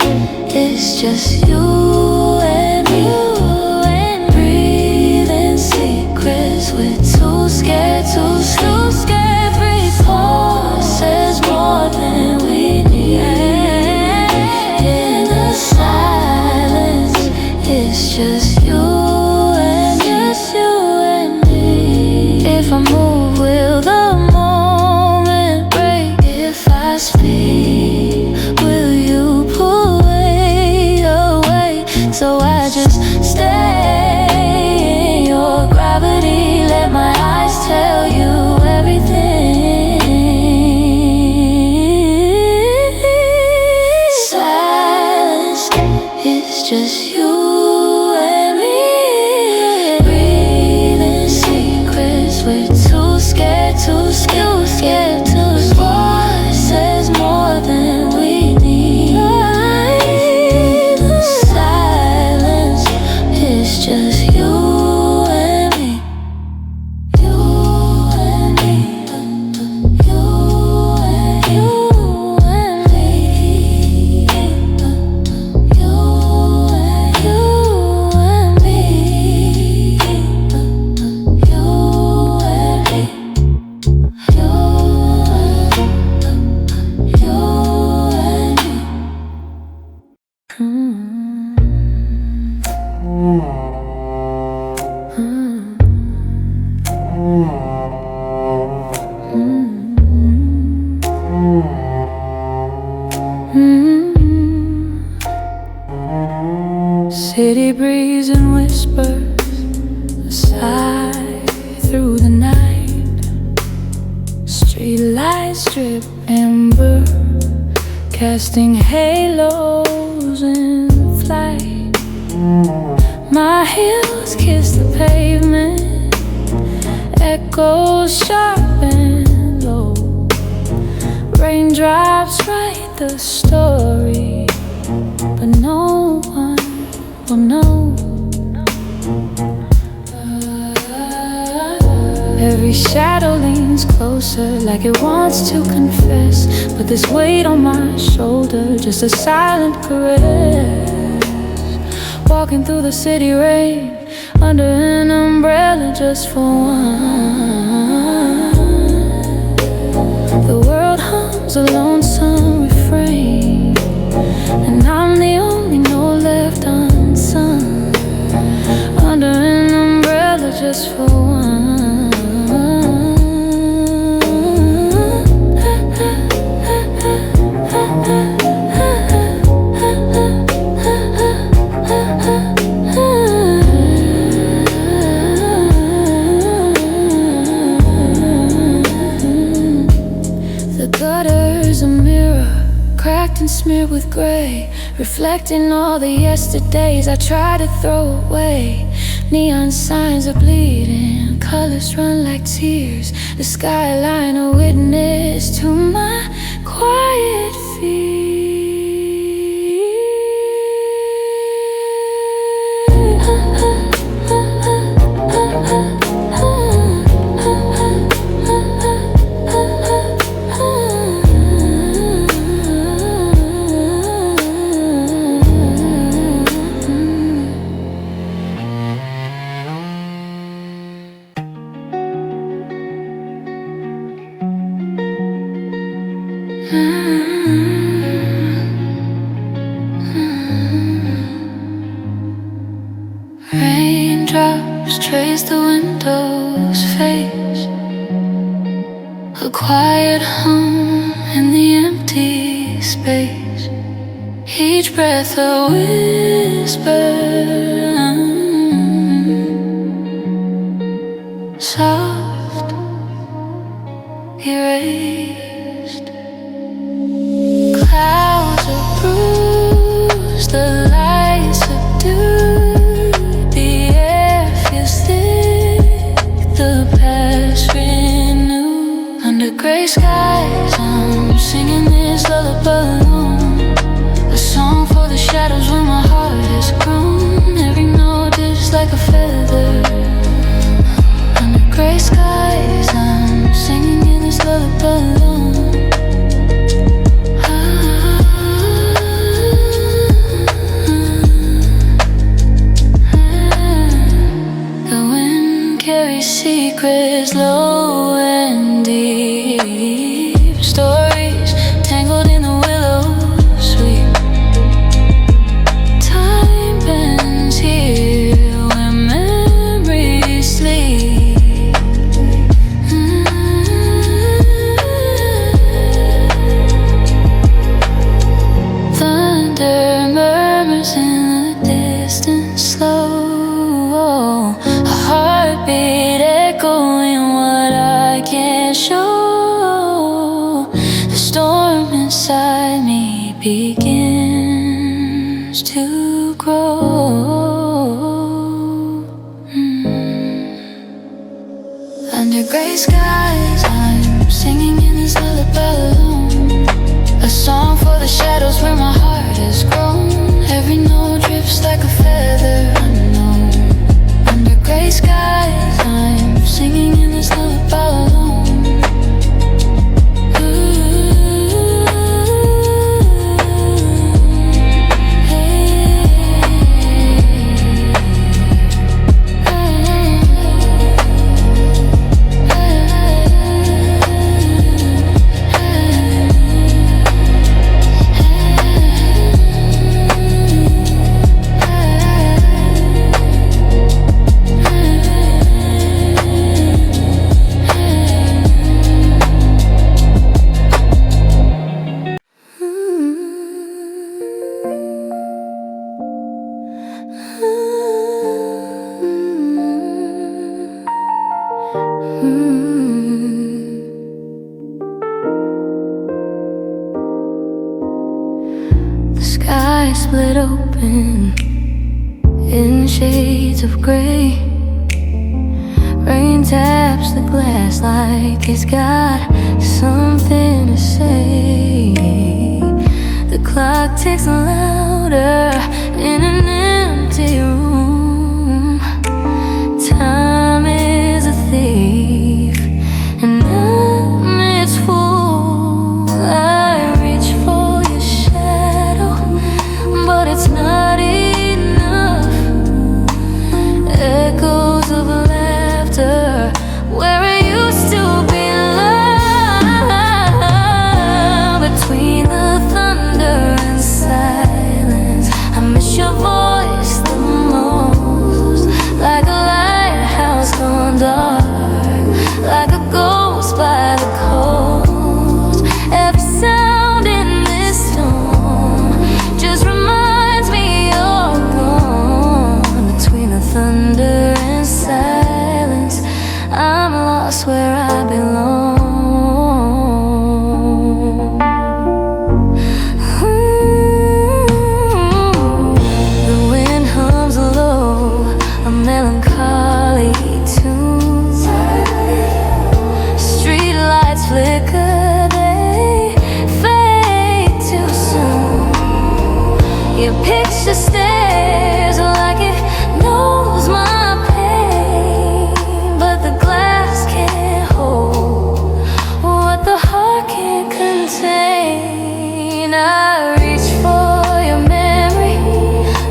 it's just you and me. Breathing secrets. We're too scared to breathe. Pause says more than we need. It's just you and me. If I move, will the moment break? If I speak, will you pull away? So I just stay in your gravity. Let my eyes tell you everything. Silence, it's just you. Too scared to speak. Voice says more than we need. The silence is just you and me. You and me. You and me. You and me. City breeze and whispers, a sigh through the night. Street lights drip amber, casting halos in flight. My heels kiss the pavement, echoes sharp and low. Raindrops write the story, but no one will know. Every shadow leans closer, like it wants to confess, but this weight on my shoulder, just a silent caress. Walking through the city rain, under an umbrella just for one. The world hums a lonesome refrain, and I'm the only note left unsung. Under an umbrella just for one. The gutter's a mirror, cracked and smeared with gray, reflecting all the yesterdays I tried to throw away. Neon signs are bleeding, colors run like tears. The skyline a witness to my quiet fear. trace the window's face, a quiet hum in the empty space, each breath a whisper, soft, erased. Clouds are bruised, the lights subdued, the air feels thick, the past renewed. Under gray skies, I'm singing this lullaby alone, a song for the shadows where my heart has grown. Every note is like a feather. Under gray skies, I'm singing in this lullaby alone. The wind carries secrets low and deep, stories tangled in the willows sweep. Time bends here where memories sleep. Thunder murmurs in the distance slow, a heartbeat echoing what I can't show. The storm inside me begins to grow. Under gray skies, I'm singing in this lullaby alone, a song for the shadows where my heart has grown. Every note drifts like a feather unknown. Under gray skies, I'm singing in this lullaby alone. The sky split open in shades of gray. Rain taps the glass like it's got something to say. The clock ticks louder in an empty room. Time is a thief, and I'm its fool. I reach for your shadow, but it's not enough. Echoes of laughter where it used to be love. Between the thunder and silence, I miss your voice the most. Like a lighthouse gone dark, like a ghost by the coast. Every sound in this storm just reminds me you're gone. Between the thunder and silence, I'm lost where I belong. The wind hums low, a melancholy tune. Street lights flicker, they fade too soon. Your picture stares like it knows my pain, but the glass can't hold what the heart can't contain. I reach for your memory,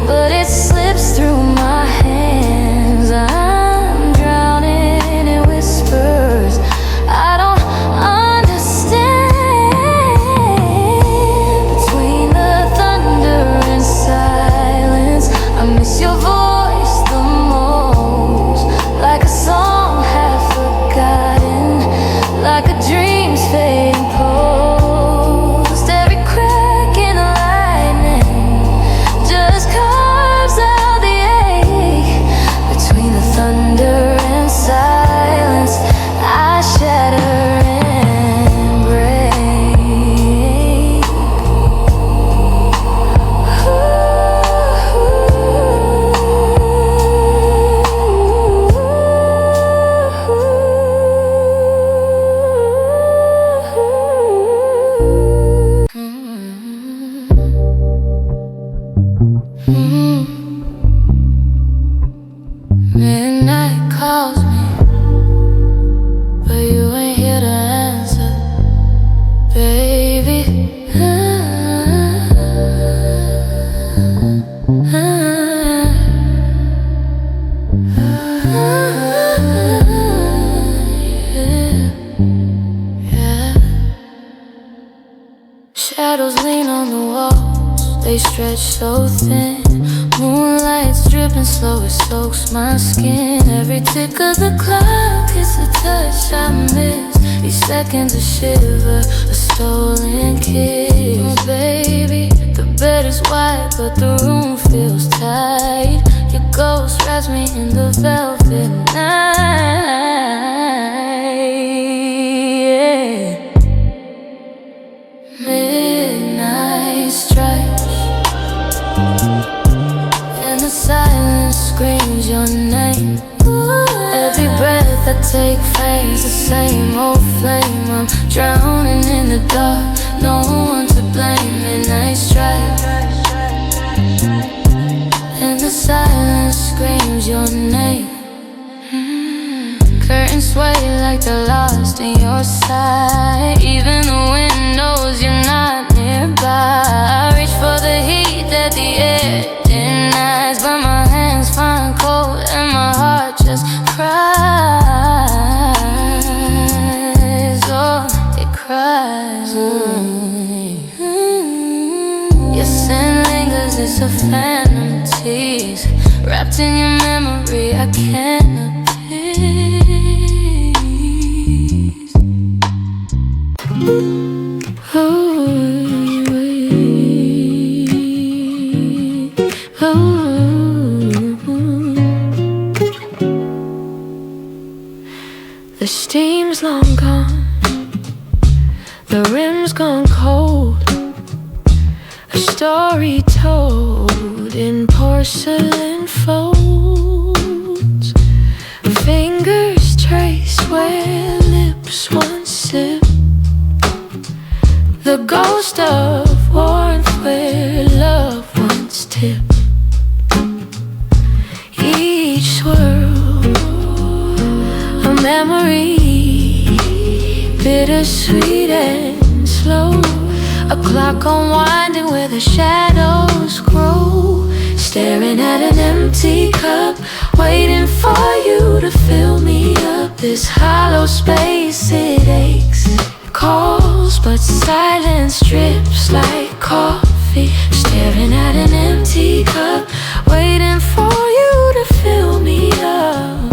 but it slips through my hands. I'm drowning in whispers I don't understand. Between the thunder and silence, I Midnight calls me, but you ain't here to answer, baby. Shadows lean on the walls, they stretch so thin. Moonlight's dripping slow, it soaks my skin. Every tick of the clock is a touch I miss. These seconds a shiver, a stolen kiss. Oh baby, the bed is white but the room feels tight. Your ghost wraps me in the velvet night, yeah. Midnight strikes, and the silence screams your name. Every breath I take flames the same old flame. I'm drowning in the dark, no one to blame. Midnight strikes, and the silence screams your name. Curtains sway like they're lost in your sight. Even the wind knows you're not nearby. I reach for the heat that the air denies, but my hands find cold and my heart just cries. Oh, it cries. Your scent lingers, it's a phantom tease. Wrapped in your memory, I can't appease. The steam's long gone, the rim's gone cold. A story told in porcelain folds. Fingers trace where lips once sipped. The ghost of warmth where love once tipped. Each swirl a memory, bittersweet and slow. A clock unwinding where the shadows grow. Staring at an empty cup, waiting for you to fill me up. This hollow space, it aches, calls, but silence drips like coffee. Staring at an empty cup, waiting for you to fill me up.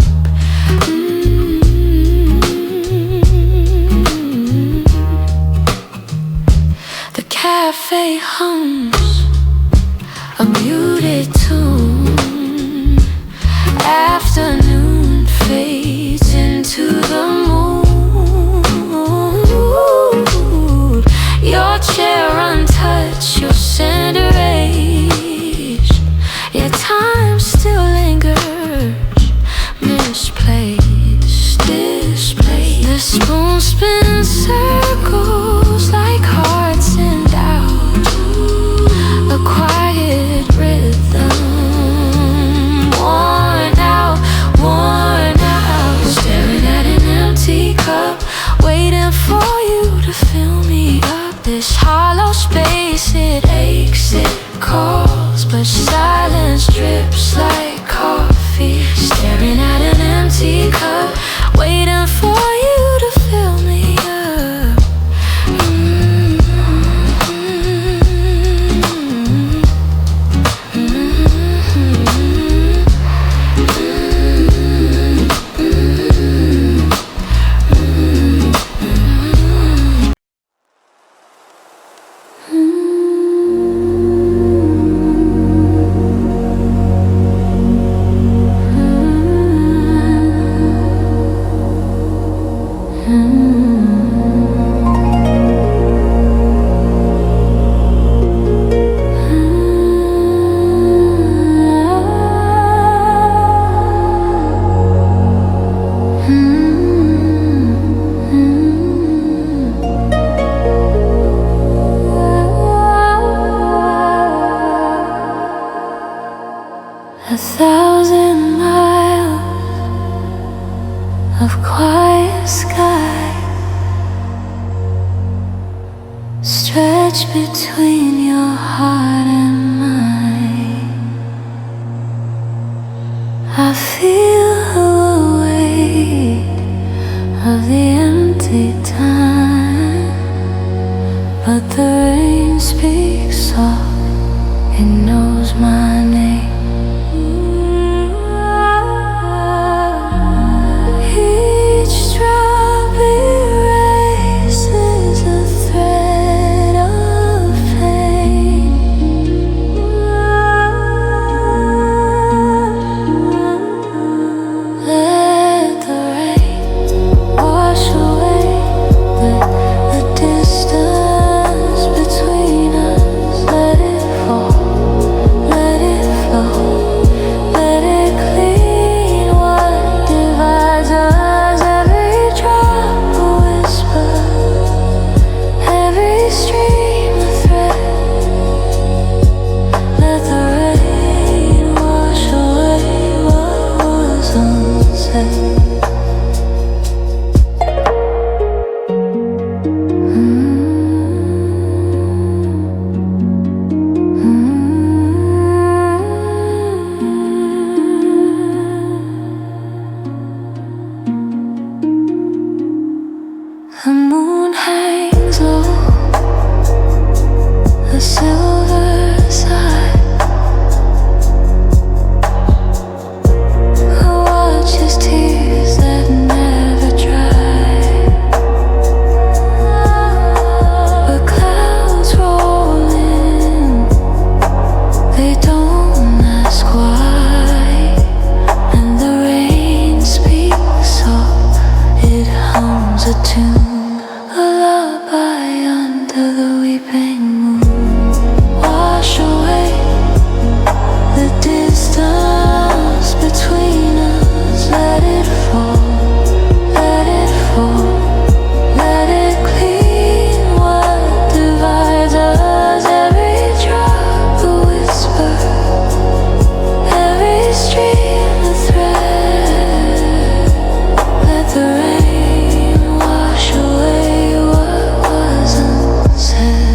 The cafe hums a muted tune. Afternoon fades into the moon. Your chair untouched, your center age. Your time still lingers, misplaced, displaced. The spoon spins circles like hearts in doubt. A quiet rhythm, worn out, worn out. Staring at an empty cup, waiting for you to fill me up. This hollow space, it aches, it calls, but silence drips like coffee. Staring at an empty cup, waiting for you to fill me up. 1,000 miles of quiet sky stretch between your heart and mine. I feel the weight of the empty time, but the rain speaks soft, it knows my name. Each drop erases a thread of pain. Let the rain wash away the distance between us. Let it fall, let it flow, let it clean what divides us. Every drop a whisper, every stream a thread. Let the rain wash away what was unsaid. The moon hangs low, a silver side. I watch his tears that never dry. But clouds roll in, they don't ask why. And the rain speaks soft, it hums a tune, a lullaby under the weeping moon. Wash away the distance between us. Let it fall, let it fall, let it clean what divides us. Every drop a whisper, every stream a thread. Let the rain wash away what was unsaid.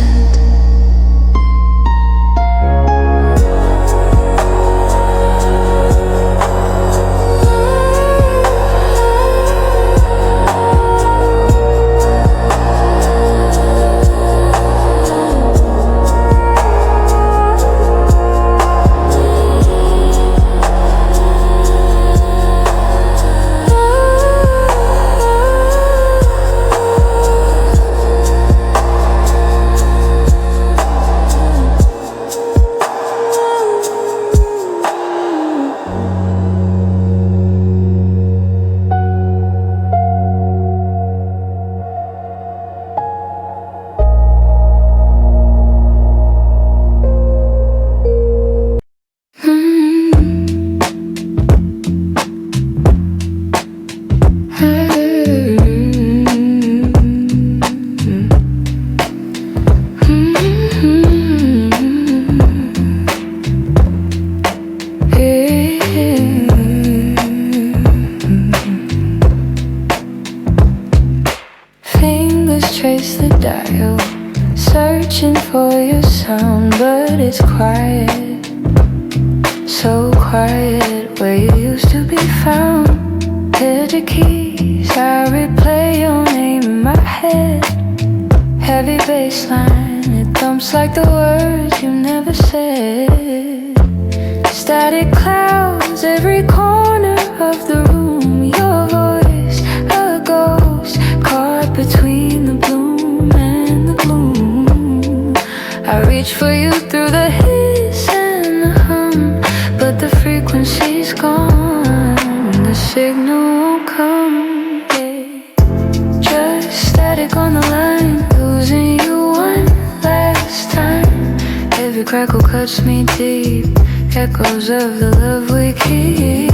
Fingers trace the dial, searching for your sound, but it's quiet, so quiet where you used to be found. Hit the keys, I replay your name in my head. Heavy bass line, it thumps like the words you never said. Static clouds, every corner of the room. Your voice, a ghost, caught between the bloom and the gloom. I reach for you through the hiss and the hum, but the frequency's gone, the signal won't come. Just static on the line, losing you one last time. Every crackle cuts me deep, echoes of the love we keep.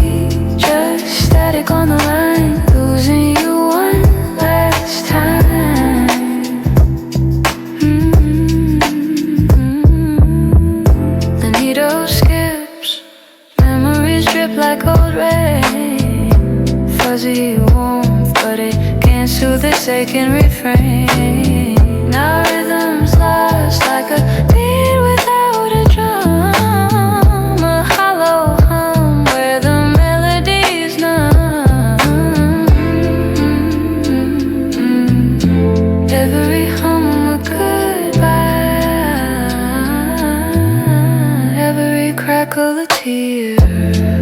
Just static on the line, losing you one last time. The needle skips, memory fuzzy warmth, but it can't soothe this aching refrain. Our rhythms last like a beat without a drum, a hollow hum where the melodies numb. Every hum a goodbye, every crackle a tear.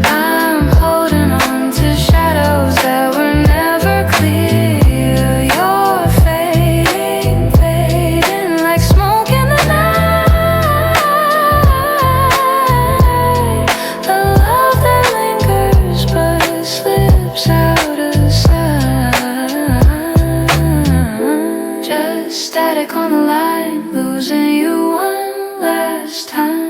I'm holding on to shadows that were never clear. You're fading, fading like smoke in the night. The love that lingers but slips out of sight. Just static on the line, losing you one last time.